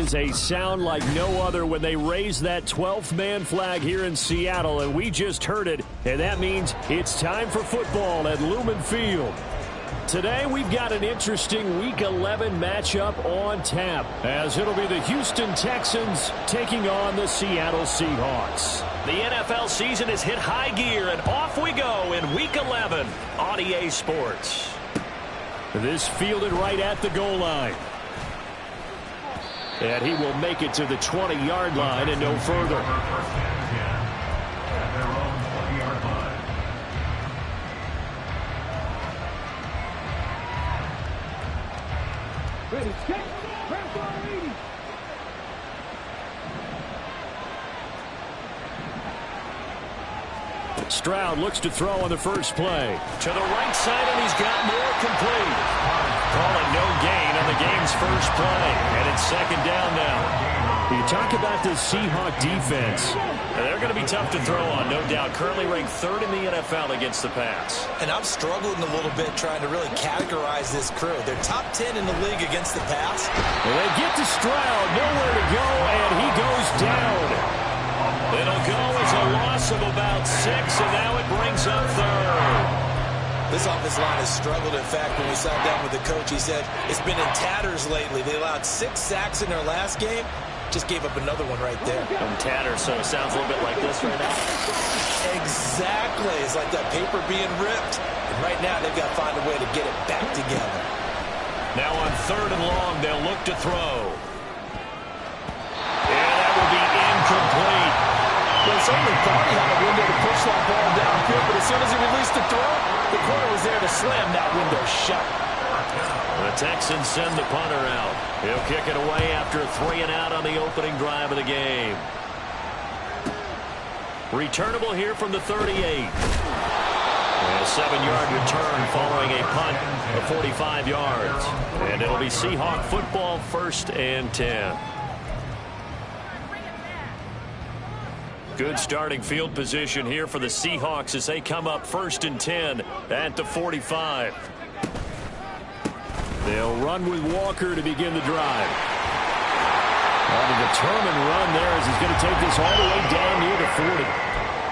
was a sound like no other when they raised that 12th man flag here in Seattle, and we just heard it, and that means it's time for football at Lumen Field. Today we've got an interesting Week 11 matchup on tap, as it'll be the Houston Texans taking on the Seattle Seahawks. The NFL season has hit high gear, and off we go in Week 11 on EA Sports. This fielded right at the goal line. And he will make it to the 20-yard line and no further. Ready, set, press on 80. Stroud looks to throw on the first play. To the right side, and he's got more complete. Calling no gain on the game's first play. And it's second down now. You talk about this Seahawk defense. They're going to be tough to throw on, no doubt. Currently ranked third in the NFL against the pass. And I'm struggling a little bit trying to really categorize this crew. They're top 10 in the league against the pass. Well, they get to Stroud, nowhere to go, and he goes down. It'll go as a loss of about 6, and now it brings up third. This offensive line has struggled. In fact, when we sat down with the coach, he said it's been in tatters lately. They allowed 6 sacks in their last game. Just gave up another one right there. From tatters, so it sounds a little bit like this right now. Exactly. It's like that paper being ripped. And right now, they've got to find a way to get it back together. Now on third and long, they'll look to throw. Yeah, that will be incomplete. Well, certainly thought he had a window to push that ball downfield, but as soon as he released the throw, the corner was there to slam that window shut. The Texans send the punter out. He'll kick it away after a 3-and-out on the opening drive of the game. Returnable here from the 38. A 7-yard return following a punt of 45 yards. And it'll be Seahawk football, 1st and 10. Good starting field position here for the Seahawks as they come up 1st and 10 at the 45. They'll run with Walker to begin the drive. A determined run there as he's going to take this all the way down near the 40.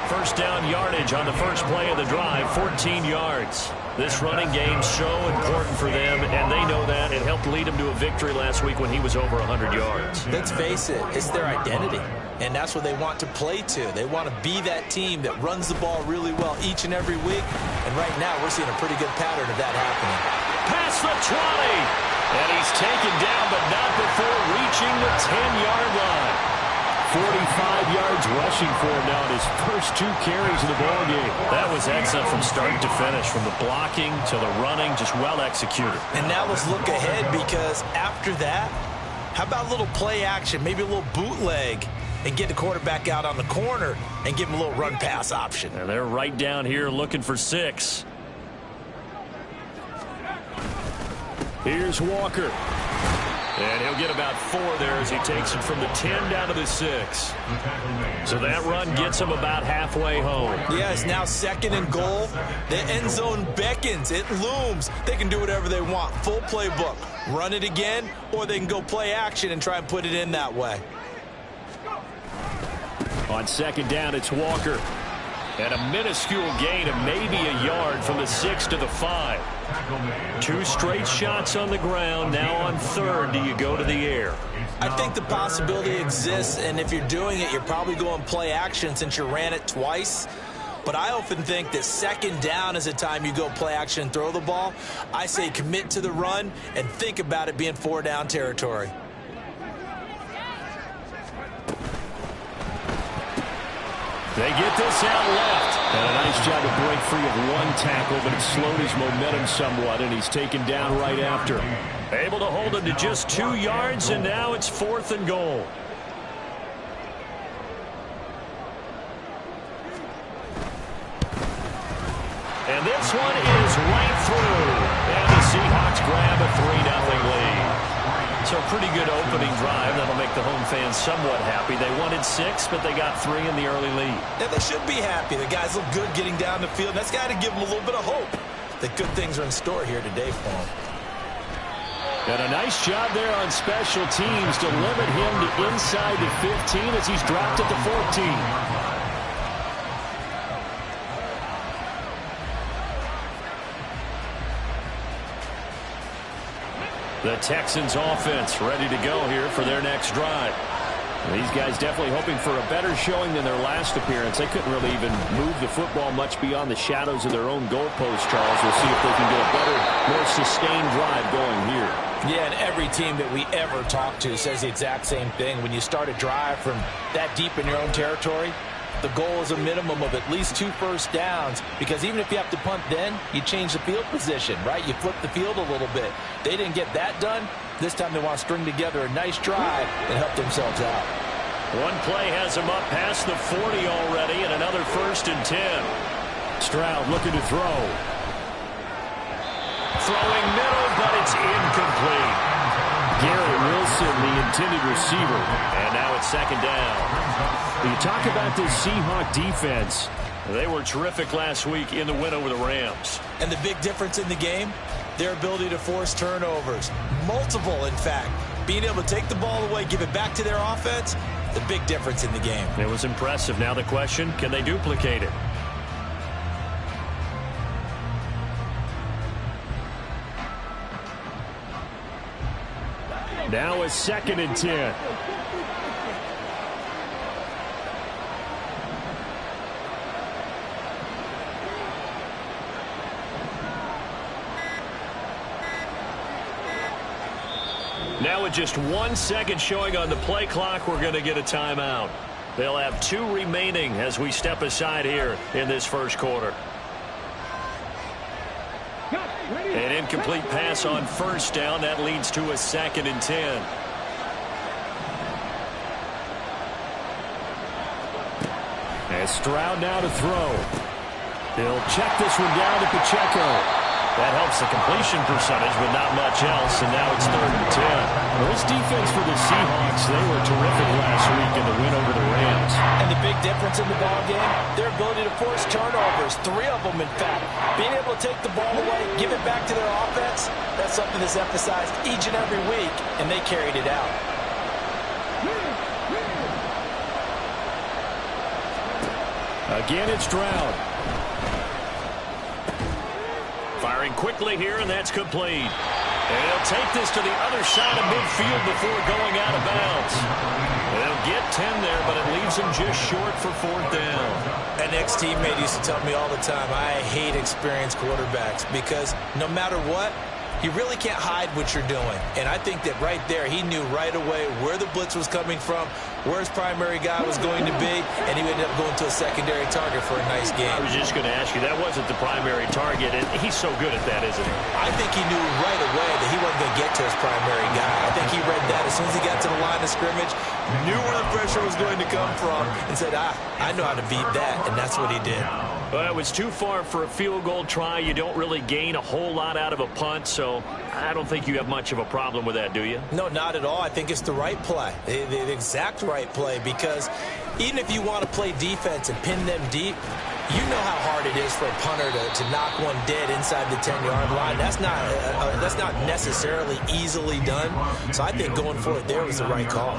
First down yardage on the first play of the drive, 14 yards. This running game so important for them, and they know that. It helped lead them to a victory last week when he was over 100 yards. Let's face it, it's their identity, and that's what they want to play to. They want to be that team that runs the ball really well each and every week, and right now we're seeing a pretty good pattern of that happening. Past the 20, and he's taken down, but not before reaching the 10-yard line. 45 yards rushing for him now in his first 2 carries of the ball game. That was excellent from start to finish, from the blocking to the running, just well executed. And now let's look ahead, because after that, how about a little play action, maybe a little bootleg, and get the quarterback out on the corner and give him a little run-pass option. And they're right down here looking for 6. Here's Walker. And he'll get about 4 there as he takes it from the 10 down to the 6. So that run gets him about halfway home. Yeah, it's now 2nd and goal. The end zone beckons. It looms. They can do whatever they want. Full playbook. Run it again, or they can go play action and try and put it in that way. On 2nd down, it's Walker. And a minuscule gain of maybe a yard from the 6 to the 5. 2 straight shots on the ground. Now on 3rd, do you go to the air? I think the possibility exists, and if you're doing it, you're probably going play action since you ran it twice. But I often think that 2nd down is the time you go play action and throw the ball. I say commit to the run and think about it being 4-down territory. They get this out left. And a nice job to break free of 1 tackle, but it slowed his momentum somewhat, and he's taken down right after. Able to hold him to just 2 yards, and now it's 4th and goal. And this one is right through. And the Seahawks grab a 3-0 lead. So a pretty good opening drive. That'll make the home fans somewhat happy. They wanted 6, but they got 3 in the early lead. Yeah, they should be happy. The guys look good getting down the field. That's got to give them a little bit of hope that good things are in store here today for them. And a nice job there on special teams to limit him to inside the 15 as he's dropped at the 14. The Texans offense ready to go here for their next drive. These guys definitely hoping for a better showing than their last appearance. They couldn't really even move the football much beyond the shadows of their own goalpost, Charles. We'll see if they can get a better, more sustained drive going here. Yeah, and every team that we ever talk to says the exact same thing. When you start a drive from that deep in your own territory, the goal is a minimum of at least 2 first downs, because even if you have to punt then, you change the field position, right? You flip the field a little bit. They didn't get that done. This time they want to string together a nice drive and help themselves out. One play has them up past the 40 already, and another 1st and 10. Stroud looking to throw. Throwing middle, but it's incomplete. Garrett Wilson, the intended receiver. And now it's 2nd down. You talk about this Seahawk defense. They were terrific last week in the win over the Rams. And the big difference in the game, their ability to force turnovers. Multiple, in fact. Being able to take the ball away, give it back to their offense, the big difference in the game. It was impressive. Now the question, can they duplicate it? Now a 2nd and 10. Now with just 1 second showing on the play clock, we're going to get a timeout. They'll have 2 remaining as we step aside here in this first quarter. An incomplete pass on 1st down. That leads to a 2nd and 10. And Stroud now to throw. He'll check this one down to Pacheco. That helps the completion percentage, but not much else, and now it's 3rd and 10. Well, this defense for the Seahawks, they were terrific last week in the win over the Rams. And the big difference in the ballgame, their ability to force turnovers, 3 of them, in fact. Being able to take the ball away, give it back to their offense, that's something that's emphasized each and every week, and they carried it out. Again, it's Stroud. Firing quickly here, and that's complete. And he'll take this to the other side of midfield before going out of bounds. They'll get 10 there, but it leaves him just short for 4th down. An ex-teammate used to tell me all the time, I hate experienced quarterbacks because no matter what, you really can't hide what you're doing. And I think that right there, he knew right away where the blitz was coming from, where his primary guy was going to be, and he ended up going to a secondary target for a nice game. I was just going to ask you, that wasn't the primary target, and he's so good at that, isn't he? I think he knew right away that he wasn't going to get to his primary guy. I think he read that as soon as he got to the line of scrimmage, knew where the pressure was going to come from, and said, I know how to beat that, and that's what he did. Well, it was too far for a field goal try. You don't really gain a whole lot out of a punt, so I don't think you have much of a problem with that, do you? No, not at all. I think it's the right play, the exact right play, because even if you want to play defense and pin them deep, you know how hard it is for a punter to knock one dead inside the 10-yard line. That's not necessarily easily done. So I think going for it there was the right call.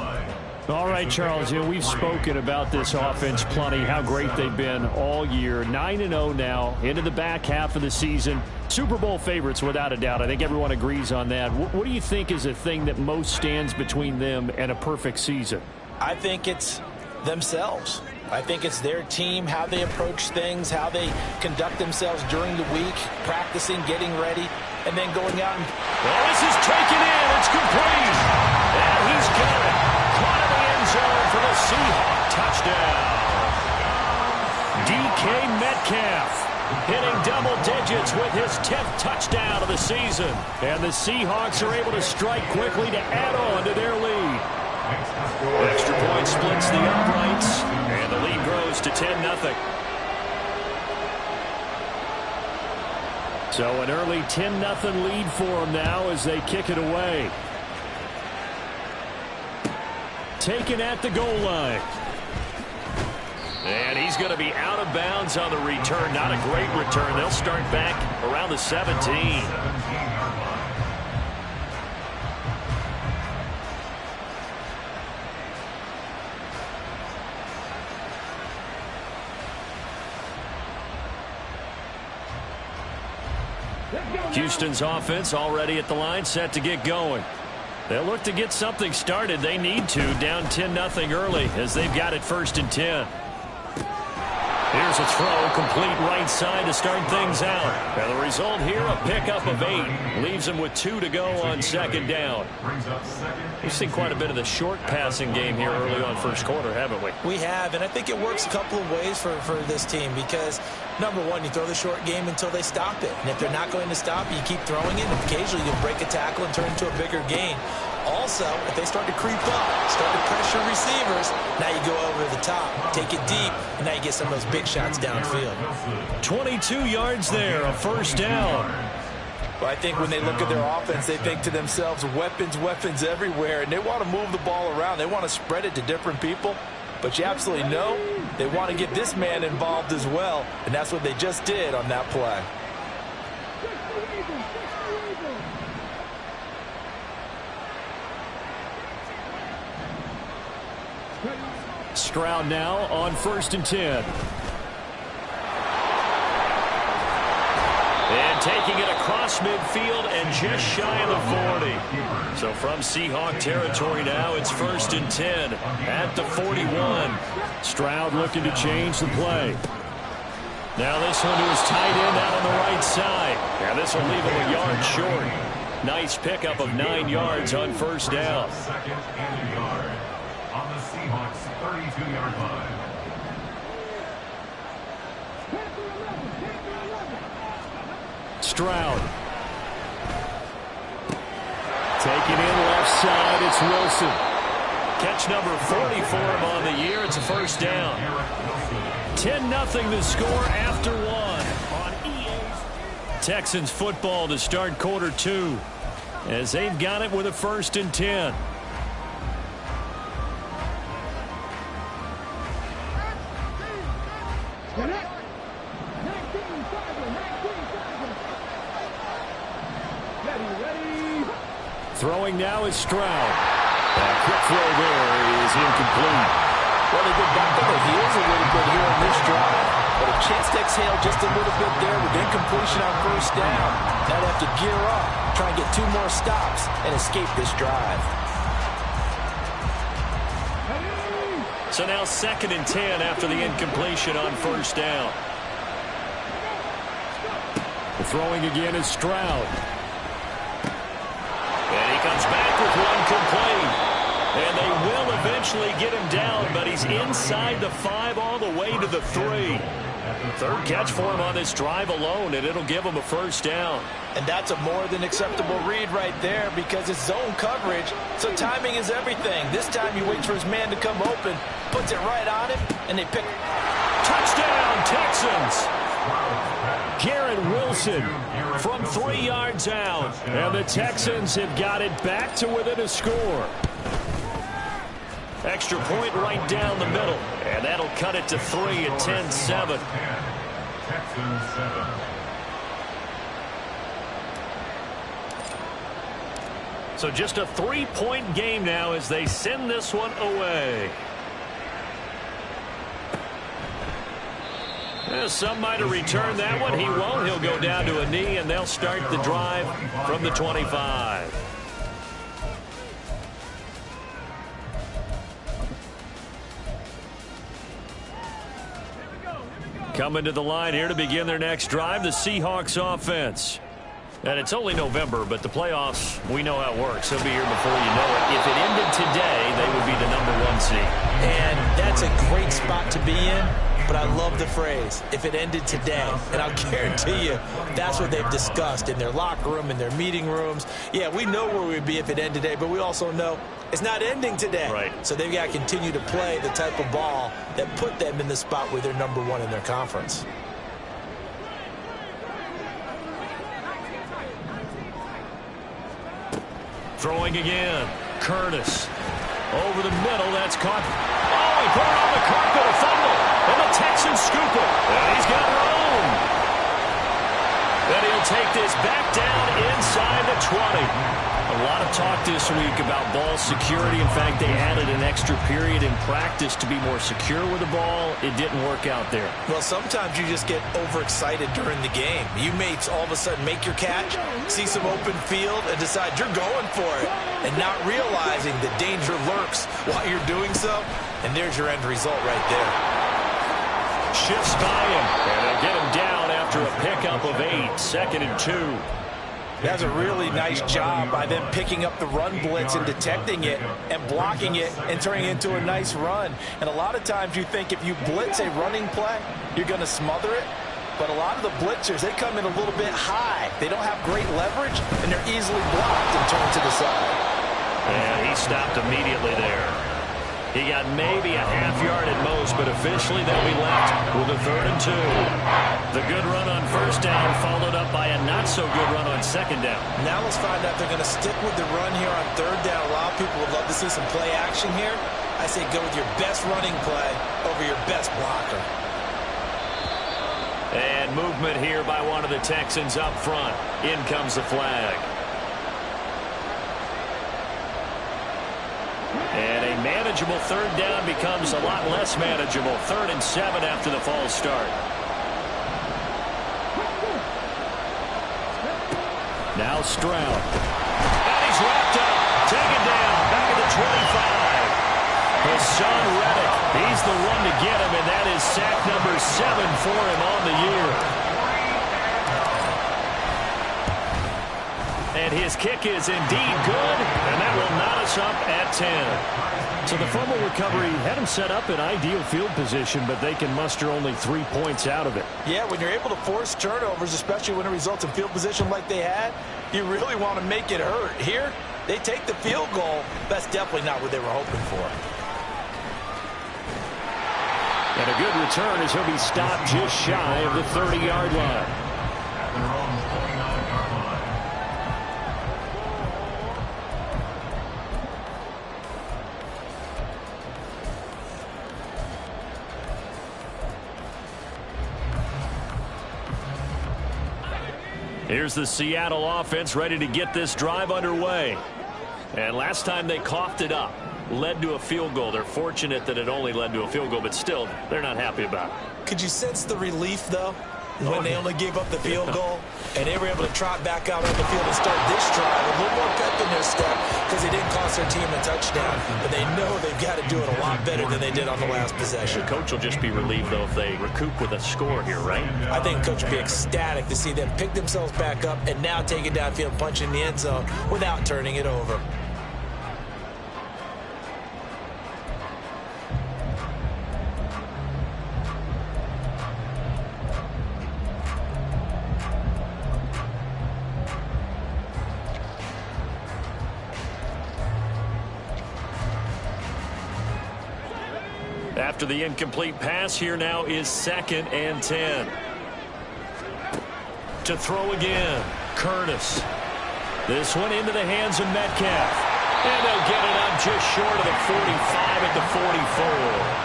All right, Charles, we've spoken about this offense plenty, how great they've been all year. 9-0 now, into the back half of the season. Super Bowl favorites, without a doubt. I think everyone agrees on that. What do you think is the thing that most stands between them and a perfect season? I think it's themselves. I think it's their team, how they approach things, how they conduct themselves during the week, practicing, getting ready, and then going out and... Well, this is taken in. It's complete. And he's got it. Caught in the end zone for the Seahawks touchdown. DK Metcalf hitting double digits with his 10th touchdown of the season. And the Seahawks are able to strike quickly to add on to their lead. Extra point splits the uprights, and the lead grows to 10-0. So an early 10-0 lead for them now as they kick it away. Taken at the goal line. And he's going to be out of bounds on the return. Not a great return. They'll start back around the 17. Houston's offense already at the line, set to get going. They'll look to get something started. They need to, down 10-0 early as they've got it 1st and 10. Here's a throw, complete right side to start things out. And the result here, a pickup of 8. Leaves them with 2 to go on 2nd down. We've seen quite a bit of the short passing game here early on 1st quarter, haven't we? We have, and I think it works a couple of ways for this team because, number one, you throw the short game until they stop it. And if they're not going to stop it, you keep throwing it, and occasionally you'll break a tackle and turn it into a bigger gain. Also, if they start to creep up, start to pressure receivers, now you go over the top, take it deep, and now you get some of those big shots downfield. 22 yards there, a 1st down. Well, I think when they look at their offense, they think to themselves, weapons, weapons everywhere, and they want to move the ball around. They want to spread it to different people, but you absolutely know they want to get this man involved as well, and that's what they just did on that play. Stroud now on 1st and 10. And taking it across midfield and just shy of the 40. So from Seahawk territory now, it's 1st and 10 at the 41. Stroud looking to change the play. Now this one to his tight end out on the right side. Now this will leave him a yard short. Nice pickup of 9 yards on 1st down. On the Seahawks 32-yard line. Stroud. Taking in left side, it's Wilson. Catch number 40 for him on the year. It's a 1st down. 10-0 the score after 1 on EA's. Texans football to start quarter 2 as they've got it with a 1st and 10. Throwing now is Stroud. That quick throw there is incomplete. Well, they get back on their heels a little bit here on this drive, but a chance to exhale just a little bit there with incompletion on 1st down. Now they have to gear up, try and get 2 more stops, and escape this drive. So now 2nd and 10 after the incompletion on 1st down. The throwing again is Stroud. And he comes back with one complete. And they will eventually get him down, but he's inside the 5 all the way to the 3. 3rd catch for him on this drive alone, and it'll give him a 1st down. And that's a more than acceptable read right there because it's zone coverage, so timing is everything. This time he waits for his man to come open, puts it right on him, and they pick. Touchdown, Texans! Garrett Wilson from 3 yards out. And the Texans have got it back to within a score. Extra point right down the middle. And that'll cut it to 3 at 10-7. Texans 7. So just a 3-point game now as they send this one away. Some might have returned that one. He won't. He'll go down to a knee, and they'll start the drive from the 25. Coming to the line here to begin their next drive, the Seahawks offense. And it's only November, but the playoffs, we know how it works. They'll be here before you know it. If it ended today, they would be the #1 seed. And that's a great spot to be in. But I love the phrase, if it ended today. And I'll guarantee you, that's what they've discussed in their locker room, in their meeting rooms. Yeah, we know where we'd be if it ended today, but we also know it's not ending today. Right. So they've got to continue to play the type of ball that put them in the spot where they're #1 in their conference. Throwing again. Curtis. Over the middle, that's caught. Oh, he put it on the carpet, a fumble. And the Texans scoop it. And he's got room. And he'll take this back down inside the 20. A A lot of talk this week about ball security. In fact, they added an extra period in practice to be more secure with the ball. It didn't work out there. Well, sometimes you just get overexcited during the game. You may all of a sudden make your catch, see some open field, and decide you're going for it, and not realizing the danger lurks while you're doing so. And there's your end result right there. Shifts by him, and they get him down after a pickup of 8, 2nd and 2. That's a really nice job by them picking up the run blitz and detecting it and blocking it and turning it into a nice run. And a lot of times you think if you blitz a running play, you're going to smother it. But a lot of the blitzers, they come in a little bit high. They don't have great leverage, and they're easily blocked and turned to the side. And he stopped immediately there. He got maybe a half yard at most, but officially they'll be left with a 3rd and 2. The good run on 1st down followed up by a not-so-good run on 2nd down. Now let's find out if they're going to stick with the run here on 3rd down. A lot of people would love to see some play action here. I say go with your best running play over your best blocker. And movement here by one of the Texans up front. In comes the flag. And a manageable 3rd down becomes a lot less manageable. 3rd and 7 after the false start. Now Stroud. And he's wrapped up. Taken down. Back at the 25. Hassan Reddick. He's the one to get him, and that is sack number 7 for him on the year. And his kick is indeed good, and that will knot us up at 10. So the fumble recovery had him set up in ideal field position, but they can muster only 3 points out of it. Yeah, when you're able to force turnovers, especially when it results in field position like they had, you really want to make it hurt. Here, they take the field goal. That's definitely not what they were hoping for. And a good return as he'll be stopped just shy of the 30-yard line. At their own 29-yard line. Here's the Seattle offense ready to get this drive underway. And last time they coughed it up, led to a field goal. They're fortunate that it only led to a field goal, but still, they're not happy about it. Could you sense the relief, though, when they only gave up the field goal and they were able to trot back out on the field and start this drive a little more pep in their step because they didn't cost their team a touchdown, but they know they've got to do it a lot better than they did on the last possession. The coach will just be relieved, though, if they recoup with a score here, right? I think coach will be ecstatic to see them pick themselves back up and now take it downfield and punch in the end zone without turning it over. After the incomplete pass, here now is 2nd and 10. To throw again, Curtis. This one into the hands of Metcalf. And they'll get it up just short of the 45 at the 44.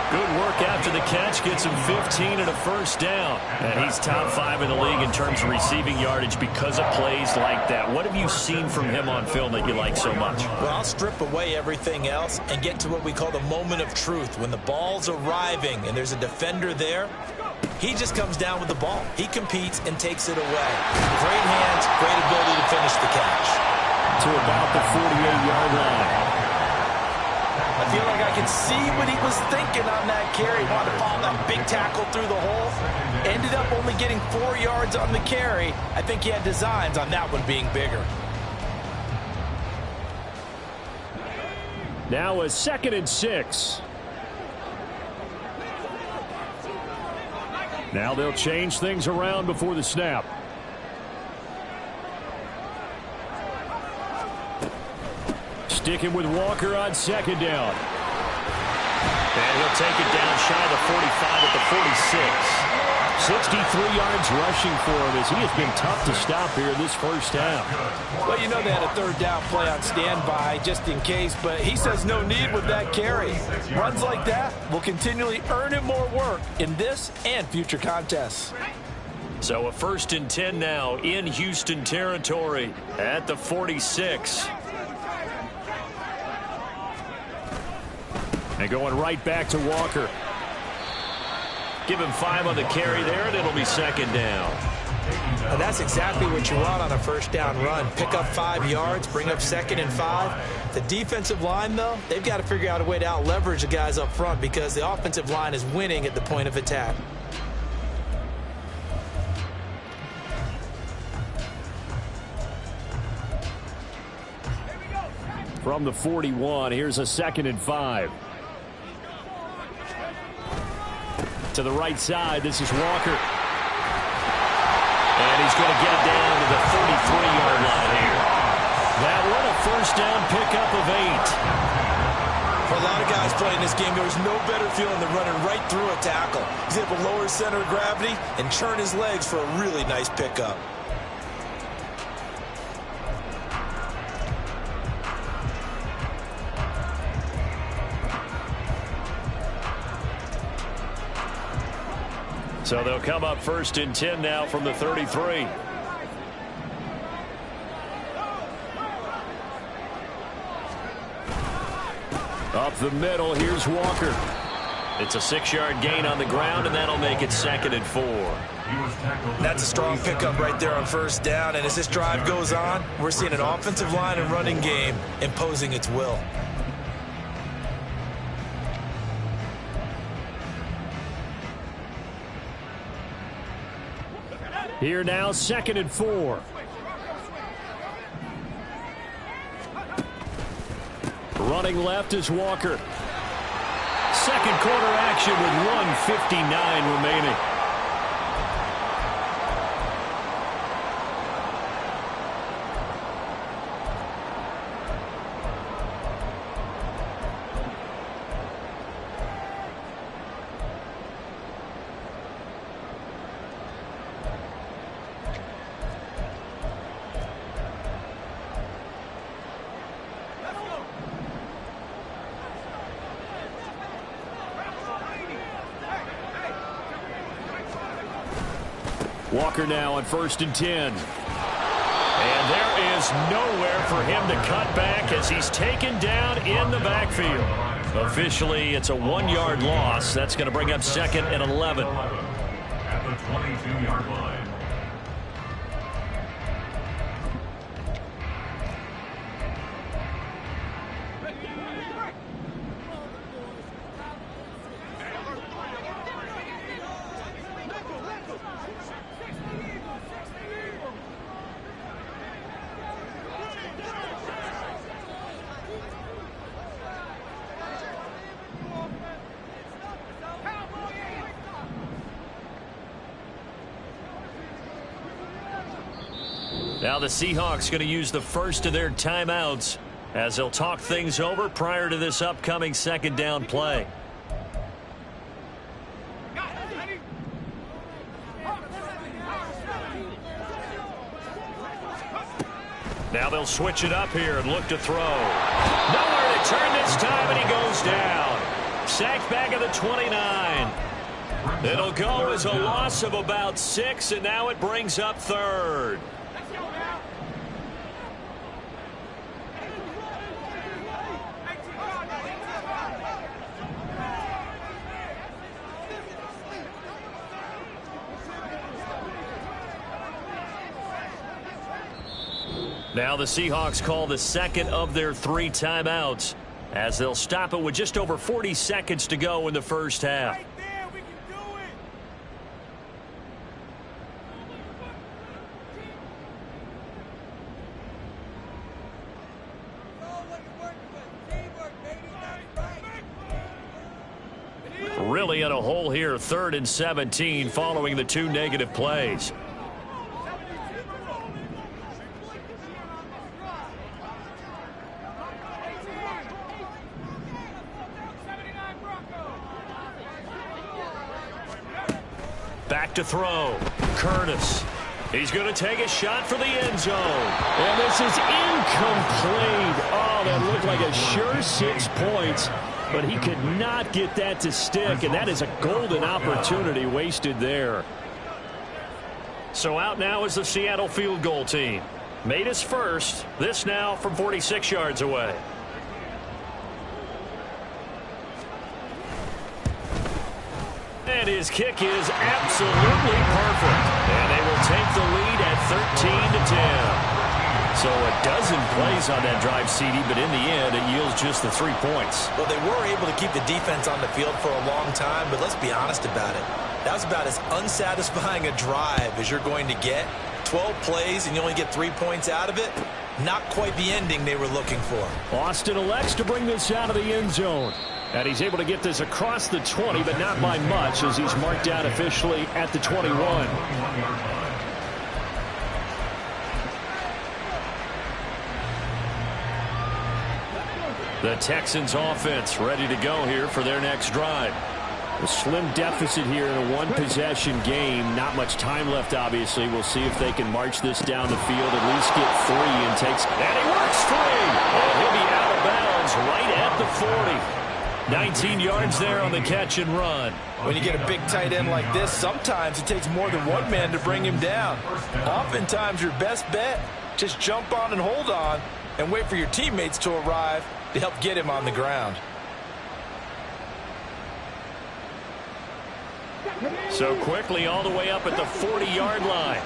Good work after the catch, gets him 15 and a 1st down. And he's top 5 in the league in terms of receiving yardage because of plays like that. What have you seen from him on film that you like so much? Well, I'll strip away everything else and get to what we call the moment of truth. When the ball's arriving and there's a defender there, he just comes down with the ball. He competes and takes it away. Great hands, great ability to finish the catch. To about the 48-yard line. I feel like I can see what he was thinking on that carry. Wanted to follow that big tackle through the hole. Ended up only getting 4 yards on the carry. I think he had designs on that one being bigger. Now a 2nd and 6. Now they'll change things around before the snap. Sticking with Walker on 2nd down. And he'll take it down shy of the 45 at the 46. 63 yards rushing for him as he has been tough to stop here this first half. Well, you know they had a 3rd down play on standby just in case, but he says no need with that carry. Runs like that will continually earn him more work in this and future contests. So a 1st and 10 now in Houston territory at the 46. And going right back to Walker. Give him 5 on the carry there, and it'll be 2nd down. And that's exactly what you want on a 1st down run. Pick up 5 yards, bring up 2nd and 5. The defensive line, though, they've got to figure out a way to out-leverage the guys up front because the offensive line is winning at the point of attack. From the 41, here's a 2nd and 5. To the right side, this is Walker. And he's going to get it down to the 33-yard line here. That one a 1st down pickup of 8. For a lot of guys playing this game, there's no better feeling than running right through a tackle. He's able to lower his center of gravity and churn his legs for a really nice pickup. So they'll come up 1st and 10 now from the 33. Up the middle, here's Walker. It's a 6-yard gain on the ground, and that'll make it 2nd and 4. That's a strong pickup right there on 1st down, and as this drive goes on, we're seeing an offensive line and running game imposing its will. Here now, 2nd and 4. Running left is Walker. 2nd quarter action with 1:59 remaining. Walker now on 1st and 10. And there is nowhere for him to cut back as he's taken down in the backfield. Officially, it's a 1-yard loss. That's going to bring up 2nd and 11. At the 22-yard line. Now the Seahawks going to use the first of their timeouts as they'll talk things over prior to this upcoming 2nd down play. Now they'll switch it up here and look to throw. Nowhere to turn this time, and he goes down. Sacked back at the 29. It'll go as a loss of about 6, and now it brings up 3rd. Now the Seahawks call the 2nd of their 3 timeouts as they'll stop it with just over 40 seconds to go in the 1st half. Really in a hole here, 3rd and 17 following the 2 negative plays. Back to throw. Curtis. He's going to take a shot for the end zone. And this is incomplete. Oh, that looked like a sure 6 points. But he could not get that to stick, and that is a golden opportunity wasted there. So out now is the Seattle field goal team. Made his first. This now from 46 yards away. And his kick is absolutely perfect. And they will take the lead at 13-10. So a dozen plays on that drive, CD, but in the end, it yields just the 3 points. Well, they were able to keep the defense on the field for a long time, but let's be honest about it. That was about as unsatisfying a drive as you're going to get. 12 plays and you only get 3 points out of it. Not quite the ending they were looking for. Austin elects to bring this out of the end zone. And he's able to get this across the 20, but not by much, as he's marked down officially at the 21. The Texans offense ready to go here for their next drive. A slim deficit here in a one-possession game. Not much time left, obviously. We'll see if they can march this down the field, at least get 3, and he works 3. And he'll be out of bounds right at the 40. 19 yards there on the catch and run. When you get a big tight end like this, sometimes it takes more than one man to bring him down. Oftentimes your best bet, just jump on and hold on and wait for your teammates to arrive to help get him on the ground. So quickly all the way up at the 40-yard line.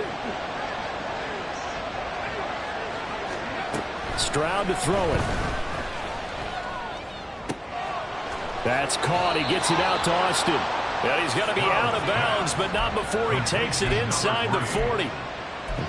Stroud to throw it. That's caught. He gets it out to Austin. And he's going to be out of bounds, but not before he takes it inside the 40.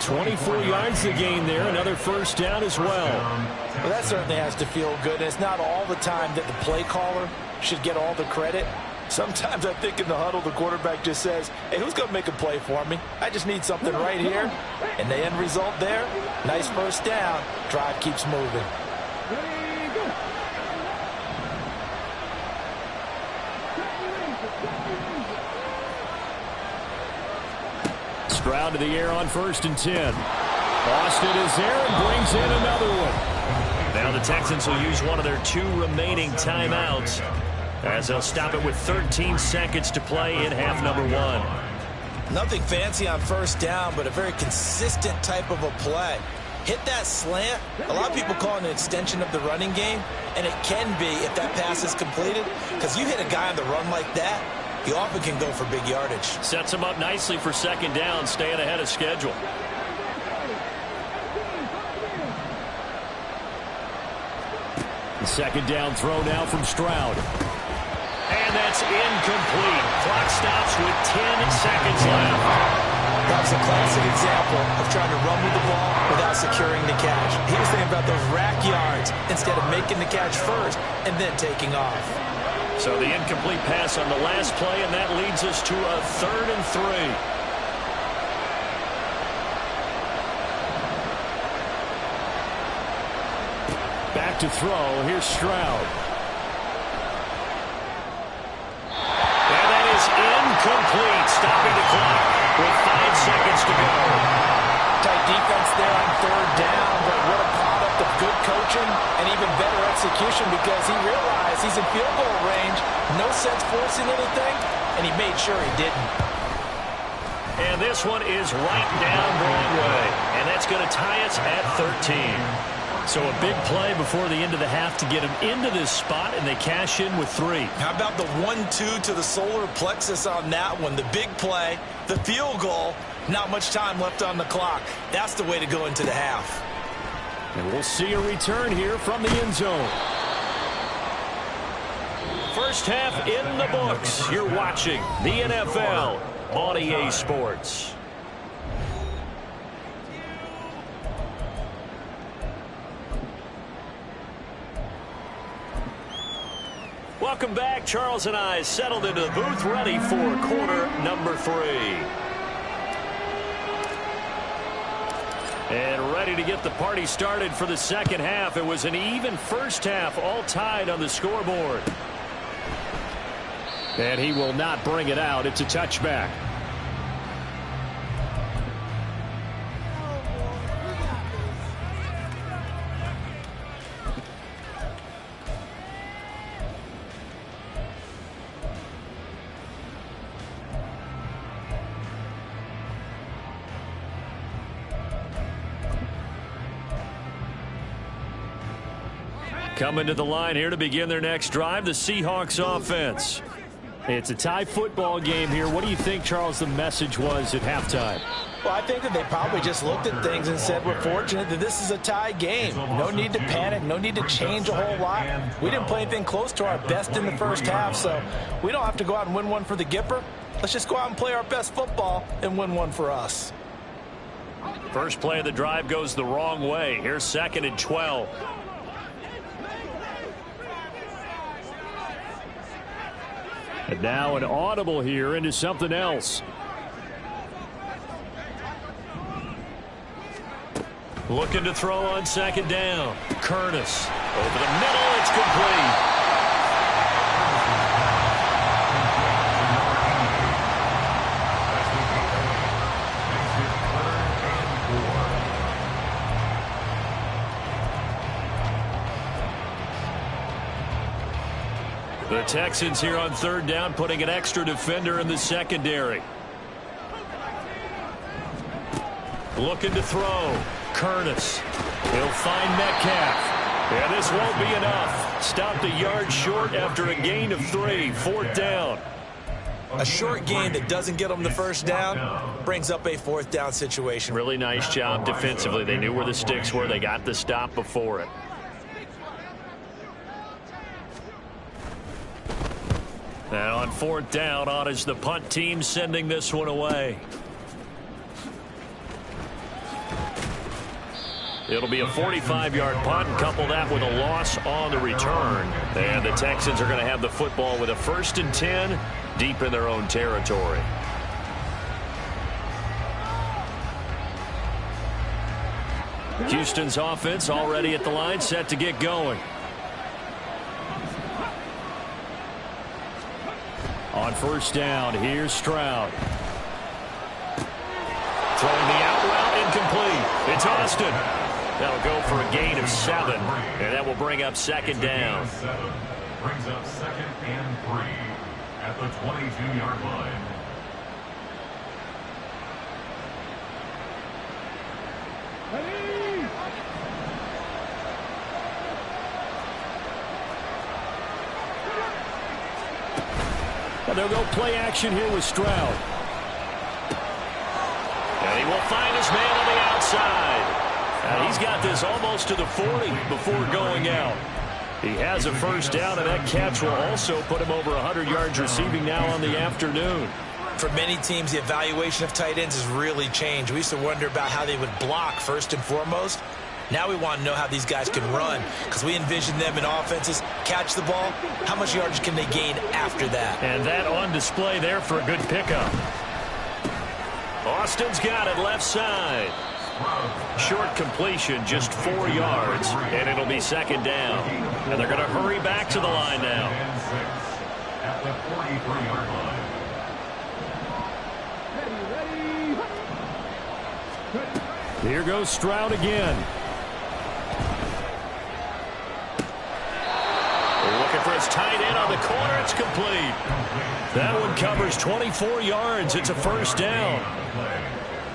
24 yards to gain there. Another first down as well. Well, that certainly has to feel good. And it's not all the time that the play caller should get all the credit. Sometimes I think in the huddle, the quarterback just says, hey, who's going to make a play for me? I just need something right here. And the end result there, nice first down. Drive keeps moving. Stroud to the air on 1st and 10. Austin is there and brings in another one. Now the Texans will use one of their 2 remaining timeouts, as they'll stop it with 13 seconds to play in half number 1. Nothing fancy on first down, but a very consistent type of a play. Hit that slant. A lot of people call it an extension of the running game, and it can be if that pass is completed, because you hit a guy on the run like that, you often can go for big yardage. Sets him up nicely for second down, staying ahead of schedule. The second down throw now from Stroud. And that's incomplete. Clock stops with 10 seconds left. That was a classic example of trying to run with the ball without securing the catch. He was thinking about those rack yards instead of making the catch first and then taking off. So the incomplete pass on the last play, and that leads us to a 3rd and 3. Back to throw. Here's Stroud. And that is incomplete, stopping the clock with 5 seconds to go. Tight defense there on 3rd down, but what a product of good coaching and even better execution, because he realized he's in field goal range. No sense forcing anything, and he made sure he didn't. And this one is right down Broadway, and that's going to tie us at 13. So a big play before the end of the half to get him into this spot, and they cash in with 3. How about the 1-2 to the solar plexus on that one? The big play, the field goal, not much time left on the clock. That's the way to go into the half. And we'll see a return here from the end zone. First half in the books. You're watching the NFL on EA Sports. Welcome back. Charles and I settled into the booth, ready for quarter number 3. And ready to get the party started for the second half. It was an even first half, all tied on the scoreboard. And he will not bring it out. It's a touchback. Coming to the line here to begin their next drive, the Seahawks offense. It's a tie football game here. What do you think, Charles, the message was at halftime? Well, I think that they probably just looked at things and said, we're fortunate that this is a tie game. No need to panic. No need to change a whole lot. We didn't play anything close to our best in the first half, so we don't have to go out and win one for the Gipper. Let's just go out and play our best football and win one for us. First play of the drive goes the wrong way. Here's 2nd and 12. And now an audible here into something else. Looking to throw on 2nd down. Curtis over the middle. It's complete. The Texans here on 3rd down, putting an extra defender in the secondary. Looking to throw. Curtis. He'll find Metcalf. And this won't be enough. Stopped a yard short after a gain of 3. 4th down. A short gain that doesn't get them the first down brings up a 4th down situation. Really nice job defensively. They knew where the sticks were. They got the stop before it. Now on 4th down, on is the punt team sending this one away. It'll be a 45-yard punt, and couple that with a loss on the return. And the Texans are going to have the football with a 1st and 10 deep in their own territory. Houston's offense already at the line, set to get going. On 1st down, here's Stroud. Throwing the out route, incomplete. It's Austin. That'll go for a gain of 7, and that will bring up 2nd down. Brings up 2nd and 3 at the 22-yard line. And they'll go play action here with Stroud. And he will find his man on the outside. And he's got this almost to the 40 before going out. He has a 1st down, and that catch will also put him over 100 yards receiving now on the afternoon. For many teams, the evaluation of tight ends has really changed. We used to wonder about how they would block first and foremost. Now we want to know how these guys can run, because we envision them in offenses catch the ball. How much yardage can they gain after that? And that on display there for a good pickup. Austin's got it left side. Short completion, just 4 yards, and it'll be 2nd down. And they're going to hurry back to the line now. At the 43-yard line. Here goes Stroud again. Looking for his tight end on the corner. It's complete. That one covers 24 yards. It's a 1st down.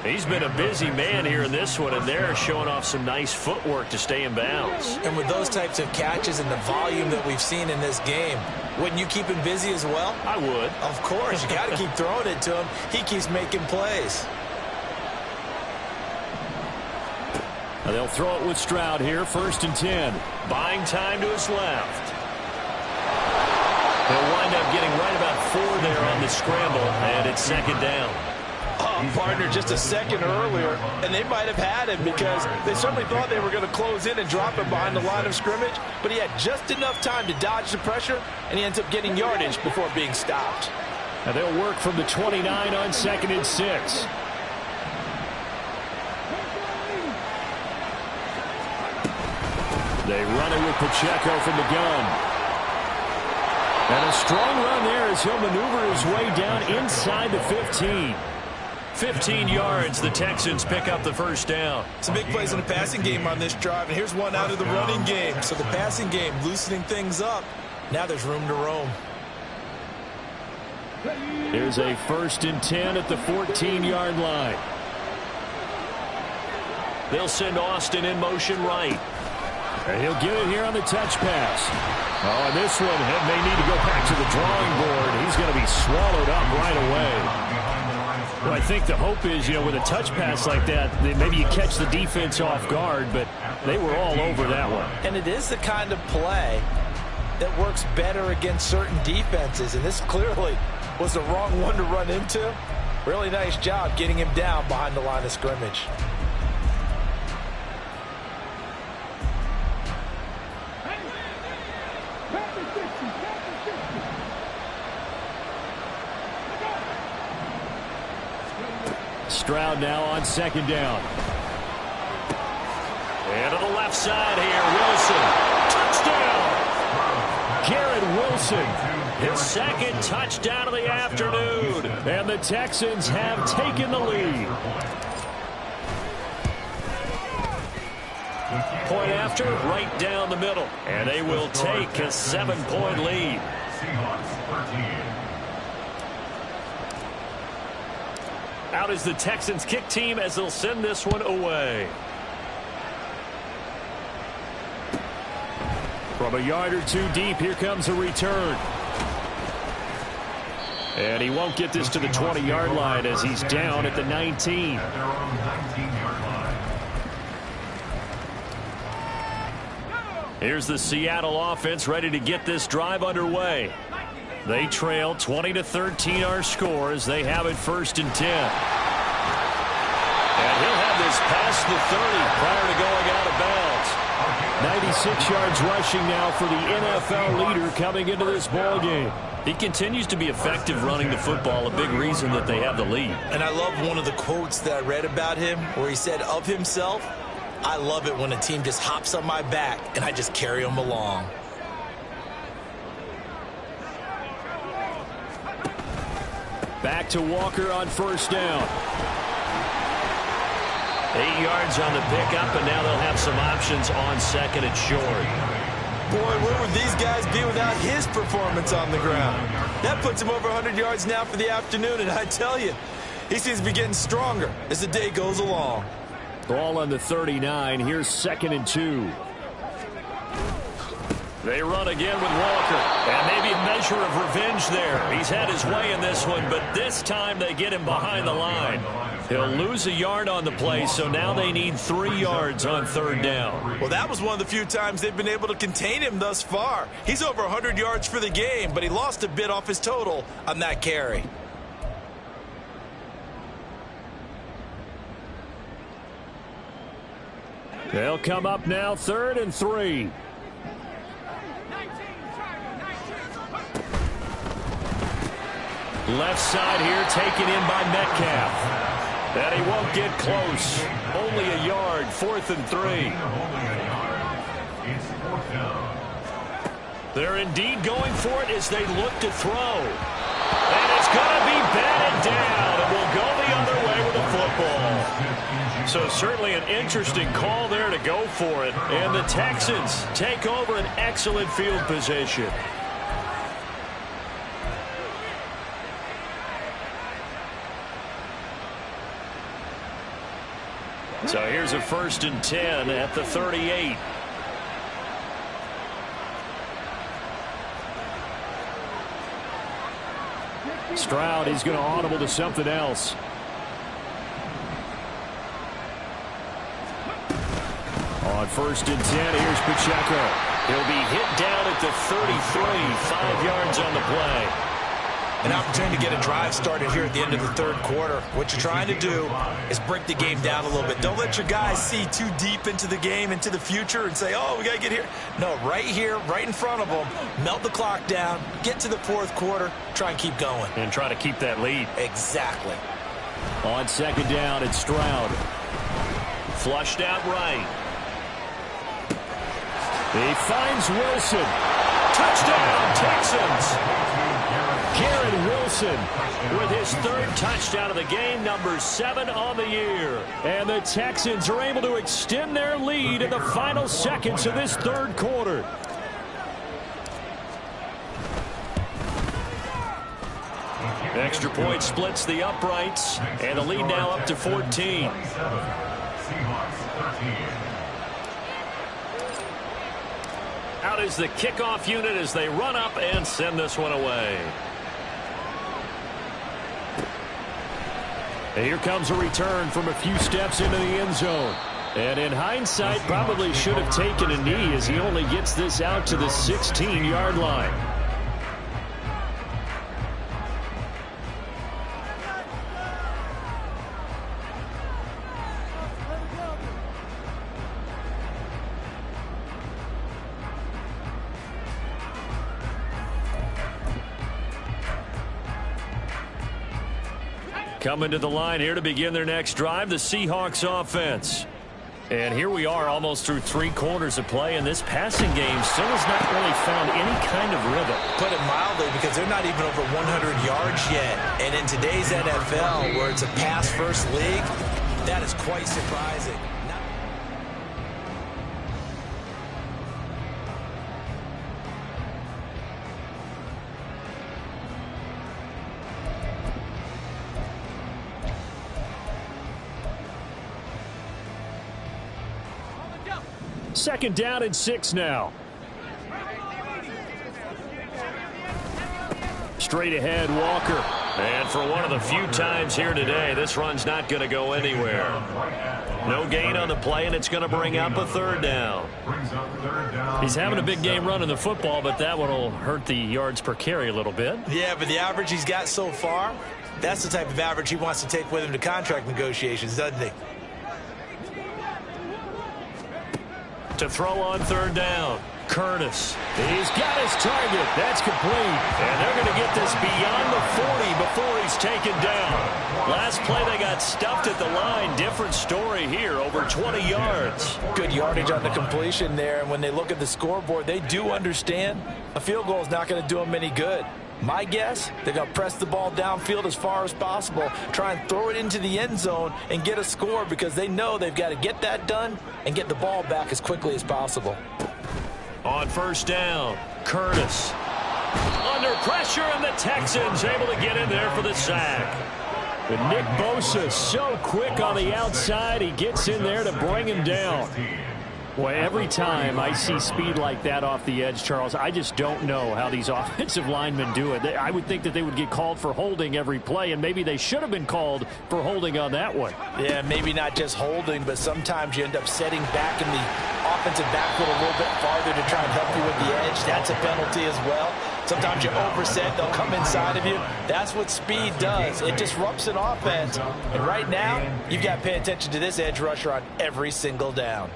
He's been a busy man here in this one, and they're showing off some nice footwork to stay in bounds. And with those types of catches and the volume that we've seen in this game, wouldn't you keep him busy as well? I would. Of course. You got to keep throwing it to him. He keeps making plays. Now they'll throw it with Stroud here, 1st and 10. Buying time to his left. They'll wind up getting right about 4 there on the scramble, and it's 2nd down. Partner, just a second earlier, and they might have had him because they certainly thought they were going to close in and drop him behind the line of scrimmage, but he had just enough time to dodge the pressure, and he ends up getting yardage before being stopped. Now they'll work from the 29 on 2nd and 6. They run it with Pacheco from the gun. And a strong run there as he'll maneuver his way down inside the 15. 15 yards, the Texans pick up the 1st down. Some big plays in the passing game on this drive, and here's one out of the running game. So the passing game loosening things up. Now there's room to roam. Here's a 1st and 10 at the 14-yard line. They'll send Austin in motion right. And he'll get it here on the touch pass. Oh, and this one may need to go back to the drawing board. He's going to be swallowed up right away. Well, I think the hope is, with a touch pass like that, maybe you catch the defense off guard, but they were all over that one. And it is the kind of play that works better against certain defenses, and this clearly was the wrong one to run into. Really nice job getting him down behind the line of scrimmage. Stroud now on second down. And to the left side here, Wilson. Touchdown! Garrett Wilson. His second touchdown of the afternoon. And the Texans have taken the lead. Point after, right down the middle. And they will take a 7-point lead. Out is the Texans kick team as they'll send this one away. From a yard or two deep, here comes a return. And he won't get this to the 20-yard line as he's down at the 19. Here's the Seattle offense ready to get this drive underway. They trail 20-13 our score as they have it 1st and 10. And he'll have this past the 30 prior to going out of bounds. 96 yards rushing now for the NFL leader coming into this ball game. He continues to be effective running the football, a big reason that they have the lead. And I love one of the quotes that I read about him where he said of himself, "I love it when a team just hops on my back and I just carry them along." Back to Walker on 1st down. 8 yards on the pickup, and now they'll have some options on 2nd and short. Boy, where would these guys be without his performance on the ground? That puts him over 100 yards now for the afternoon, and I tell you, he seems to be getting stronger as the day goes along. Ball on the 39. Here's 2nd and 2. They run again with Walker, and maybe a measure of revenge there. He's had his way in this one, but this time they get him behind the line. He'll lose a yard on the play, so now they need 3 yards on 3rd down. Well, that was one of the few times they've been able to contain him thus far. He's over 100 yards for the game, but he lost a bit off his total on that carry. They'll come up now 3rd and 3. Left side here taken in by Metcalf. And he won't get close. Only a yard, 4th and 3. They're indeed going for it as they look to throw. And it's going to be batted down. And will go the other way with the football. So certainly an interesting call there to go for it. And the Texans take over an excellent field position. So here's a 1st and 10 at the 38. Stroud, he's going to audible to something else. On 1st and 10, here's Pacheco. He'll be hit down at the 33, 5 yards on the play. An opportunity to get a drive started here at the end of the 3rd quarter. What you're trying to do is break the game down a little bit. Don't let your guys see too deep into the game, into the future, and say, oh, we got to get here. No, right here, right in front of them, melt the clock down, get to the 4th quarter, try and keep going. And try to keep that lead. Exactly. On 2nd down, it's Stroud. Flushed out right. He finds Wilson. Touchdown, Texans! Garrett Wilson with his 3rd touchdown of the game, number 7 on the year. And the Texans are able to extend their lead in the final seconds of this 3rd quarter. Extra point splits the uprights, and the lead now up to 14. out is the kickoff unit as they run up and send this one away. And here comes a return from a few steps into the end zone. And in hindsight, probably should have taken a knee as he only gets this out to the 16-yard line. Coming to the line here to begin their next drive, the Seahawks offense. And here we are almost through 3 quarters of play, and this passing game still has not really found any kind of rhythm. Put it mildly, because they're not even over 100 yards yet. And in today's NFL, where it's a pass-first league, that is quite surprising. Second down and 6 now. Straight ahead, Walker. And for one of the few times here today, this run's not going to go anywhere. No gain on the play, and it's going to bring up a third down. He's having a big game running the football, but that one will hurt the yards per carry a little bit. Yeah, but the average he's got so far, that's the type of average he wants to take with him to contract negotiations, doesn't he? To throw on third down, Curtis. He's got his target. That's complete. And they're going to get this beyond the 40 before he's taken down. Last play, they got stuffed at the line. Different story here, over 20 yards. Good yardage on the completion there. And when they look at the scoreboard, they do understand a field goal is not going to do them any good. My guess, they're going to press the ball downfield as far as possible, try and throw it into the end zone and get a score, because they know they've got to get that done and get the ball back as quickly as possible. On first down, Curtis. Under pressure, and the Texans able to get in there for the sack. But Nick Bosa so quick on the outside, he gets in there to bring him down. Boy, every time I see speed like that off the edge, Charles, I just don't know how these offensive linemen do it. I would think that they would get called for holding every play, and maybe they should have been called for holding on that one. Yeah, maybe not just holding, but sometimes you end up setting back in the offensive backfield a little bit farther to try and help you with the edge. That's a penalty as well. Sometimes you overset, they'll come inside of you. That's what speed does. It disrupts an offense. And right now, you've got to pay attention to this edge rusher on every single down.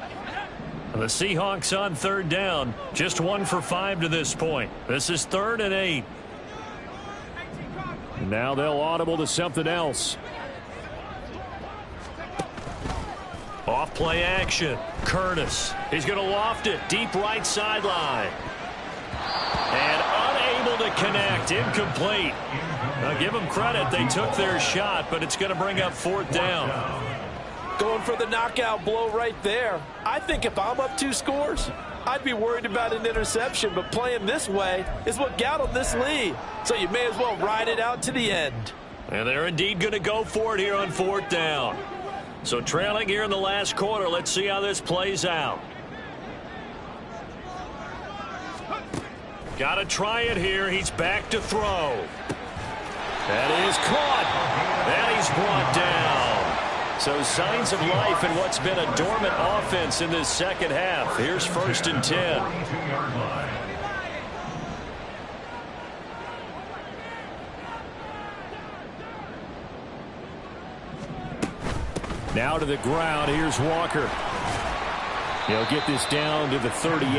The Seahawks on third down, just 1 for 5 to this point. This is 3rd and 8. Now they'll audible to something else. Off play action, Curtis. He's going to loft it, deep right sideline. And unable to connect, incomplete. Now give them credit, they took their shot, but it's going to bring up 4th down. Going for the knockout blow right there. I think if I'm up 2 scores, I'd be worried about an interception, but playing this way is what got them this lead. So you may as well ride it out to the end. And they're indeed going to go for it here on 4th down. So trailing here in the last quarter, let's see how this plays out. Got to try it here. He's back to throw. That is caught. And he's brought down. So signs of life in what's been a dormant offense in this second half. Here's 1st and 10. Now to the ground. Here's Walker. He'll get this down to the 38.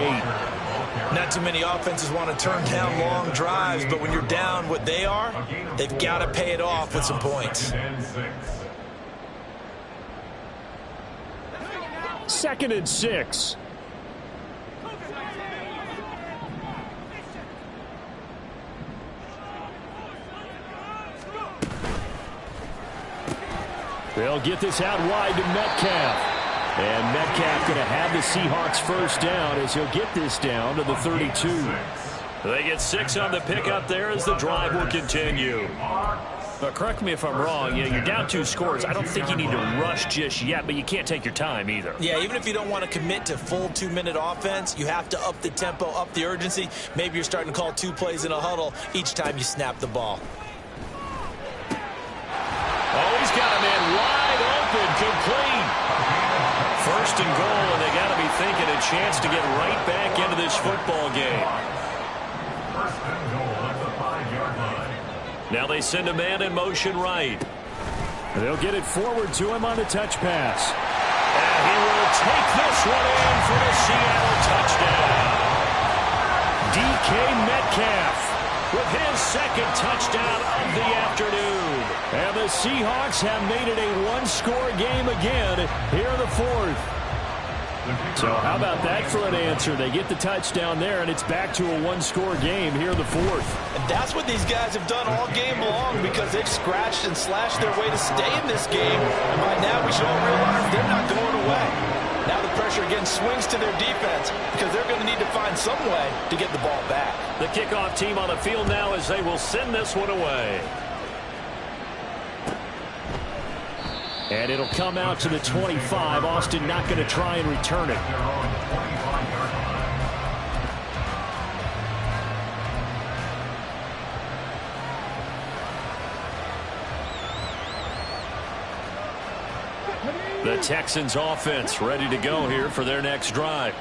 Not too many offenses want to turn down long drives, but when you're down what they are, they've got to pay it off with some points. 2nd and 6. They'll get this out wide to Metcalf. And Metcalf going to have the Seahawks 1st down as he'll get this down to the 32. They get 6 on the pickup there as the drive will continue. Correct me if I'm wrong. You're down 2 scores. I don't think you need to rush just yet, but you can't take your time either. Yeah, even if you don't want to commit to full 2-minute offense, you have to up the tempo, up the urgency. Maybe you're starting to call 2 plays in a huddle each time you snap the ball. Oh, he's got a man wide open, complete. First and goal, and they got to be thinking a chance to get right back into this football game. First and goal at the 5-yard line. Now they send a man in motion right. They'll get it forward to him on the touch pass. And he will take this one in for the Seattle touchdown. DK Metcalf With his second touchdown of the afternoon. And the Seahawks have made it a one-score game again here in the fourth. So how about that for an answer? They get the touchdown there, and it's back to a one-score game here in the fourth. And that's what these guys have done all game long because they've scratched and slashed their way to stay in this game. And by now we should all realize they're not going away. Now the pressure again swings to their defense because they're going to need to find some way to get the ball back. The kickoff team on the field now as they will send this one away. And it'll come out to the 25. Austin not going to try and return it. The Texans offense ready to go here for their next drive.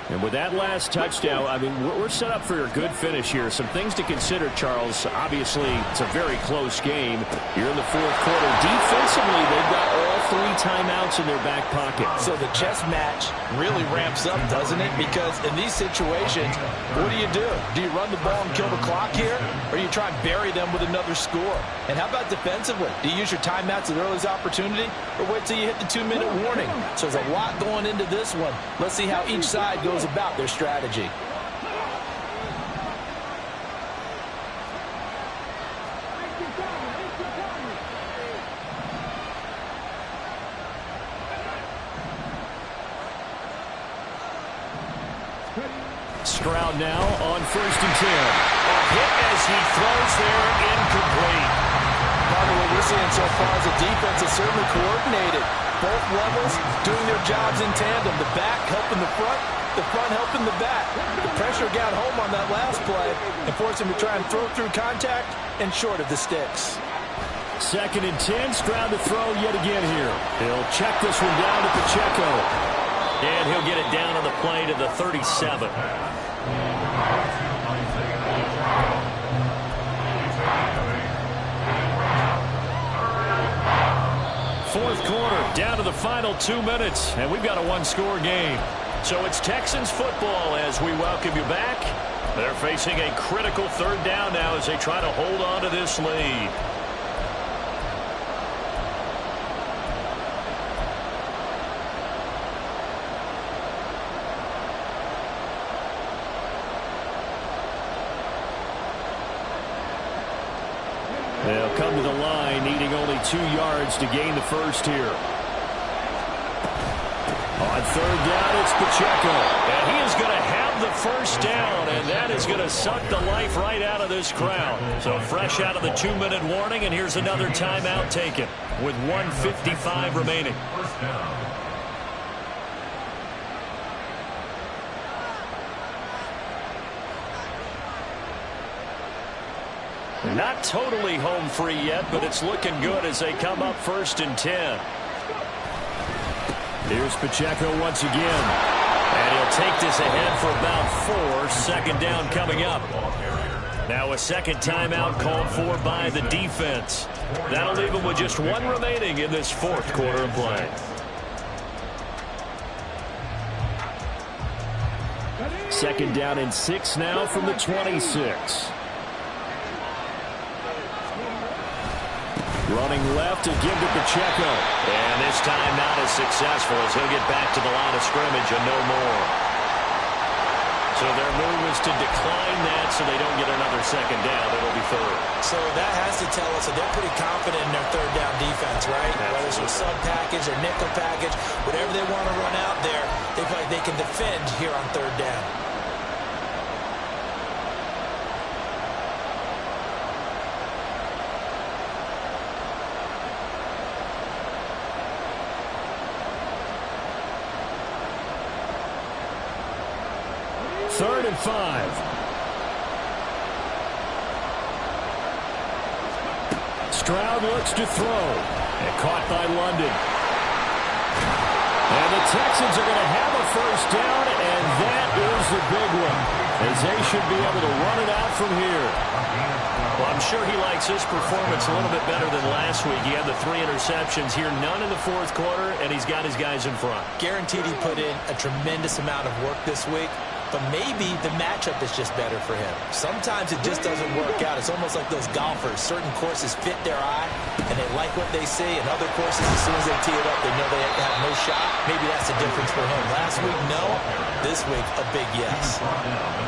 And with that last touchdown, I mean, we're set up for a good finish here. Some things to consider, Charles. Obviously, it's a very close game. You're in the fourth quarter. Defensively, they've got all 3 timeouts in their back pocket. So the chess match really ramps up, doesn't it? Because in these situations, what do? Do you run the ball and kill the clock here? Or you try and bury them with another score? And how about defensively? Do you use your timeouts at earliest opportunity? Or wait till you hit the 2-minute warning? So there's a lot going into this one. Let's see how each side goes about their strategy. Stroud now on 1st and 10. A hit as he throws there, incomplete. Probably what we're seeing so far is the defense is certainly coordinated. Both levels doing their jobs in tandem. The back helping the front helping the back. The pressure got home on that last play and forced him to try and throw through contact and short of the sticks. 2nd and 10. Stroud to throw yet again here. He'll check this one down to Pacheco. And he'll get it down on the play to the 37. Fourth quarter, down to the final 2 minutes, and we've got a one-score game. So it's Texans football as we welcome you back. They're facing a critical 3rd down now as they try to hold on to this lead. They'll come to the line, needing only 2 yards to gain the first here. On 3rd down, it's Pacheco. And he is going to have the first down, and that is going to suck the life right out of this crowd. So fresh out of the 2-minute warning, and here's another timeout taken with 1:55 remaining. First down. Not totally home free yet, but it's looking good as they come up 1st and 10. Here's Pacheco once again. And he'll take this ahead for about 4. 2nd down coming up. Now a second timeout called for by the defense. That'll leave them with just 1 remaining in this 4th quarter of play. Second down and 6 now from the 26. Running left to give to Pacheco. And this time not as successful as he'll get back to the line of scrimmage and no more. So their move is to decline that so they don't get another 2nd down. It'll be 3rd. So that has to tell us that they're pretty confident in their 3rd down defense, right? Whether it's a sub package or nickel package, whatever they want to run out there, they feel like they can defend here on 3rd down. 3rd and 5. Stroud looks to throw. And caught by London. And the Texans are going to have a first down, and that is the big one, as they should be able to run it out from here. Well, I'm sure he likes his performance a little bit better than last week. He had the 3 interceptions here, none in the 4th quarter, and he's got his guys in front. Guaranteed he put in a tremendous amount of work this week, but maybe the matchup is just better for him. Sometimes it just doesn't work out. It's almost like those golfers. Certain courses fit their eye, and they like what they see, and other courses, as soon as they tee it up, they know they have no shot. Maybe that's the difference for him. Last week, no. This week, a big yes.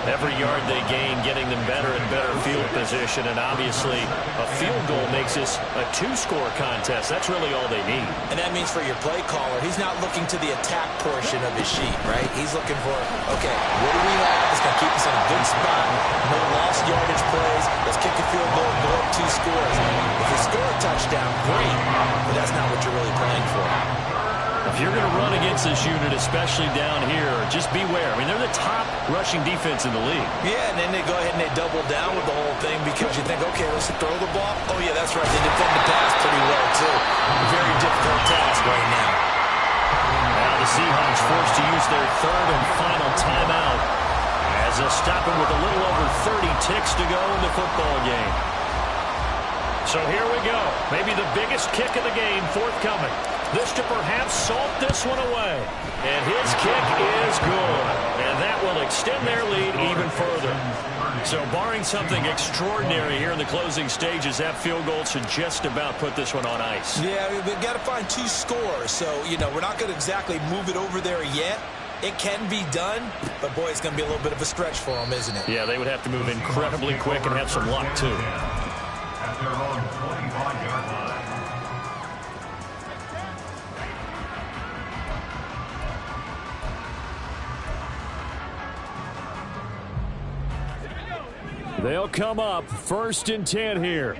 Every yard they gain, getting them better and better field position, and obviously a field goal makes this a 2-score contest. That's really all they need. And that means for your play caller, he's not looking to the attack portion of his sheet, right? He's looking for, okay, what do we have? It's going to keep us in a good spot. No lost yardage plays. Let's kick a field goal and go up 2 scores. If you score a touchdown, great, but that's not what you're really playing for. If you're going to run against this unit, especially down here, just beware. I mean, they're the top rushing defense in the league. Yeah, and then they go ahead and they double down with the whole thing because you think, okay, let's throw the ball. Oh, yeah, that's right. They defend the pass pretty well, too. Very difficult task right now. Now the Seahawks forced to use their 3rd and final timeout as they'll stop him with a little over 30 ticks to go in the football game. So here we go. Maybe the biggest kick of the game forthcoming. This to perhaps salt this one away. And his kick is good. And that will extend their lead even further. So barring something extraordinary here in the closing stages, that field goal should just about put this one on ice. Yeah, we've got to find 2 scores. So, you know, we're not going to exactly move it over there yet. It can be done, but boy, it's going to be a little bit of a stretch for them, isn't it? Yeah, they would have to move incredibly quick and have some luck, too. At their own 25-yard line. They'll come up 1st and 10 here.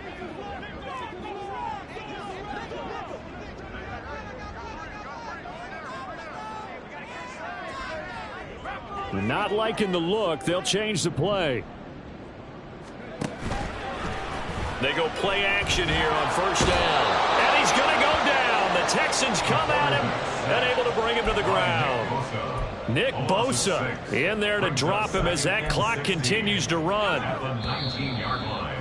Not liking the look. They'll change the play. They go play action here on 1st down. And he's going to go down. The Texans come at him and able to bring him to the ground. Nick Bosa in there to drop him as that clock continues to run. At the 19-yard line.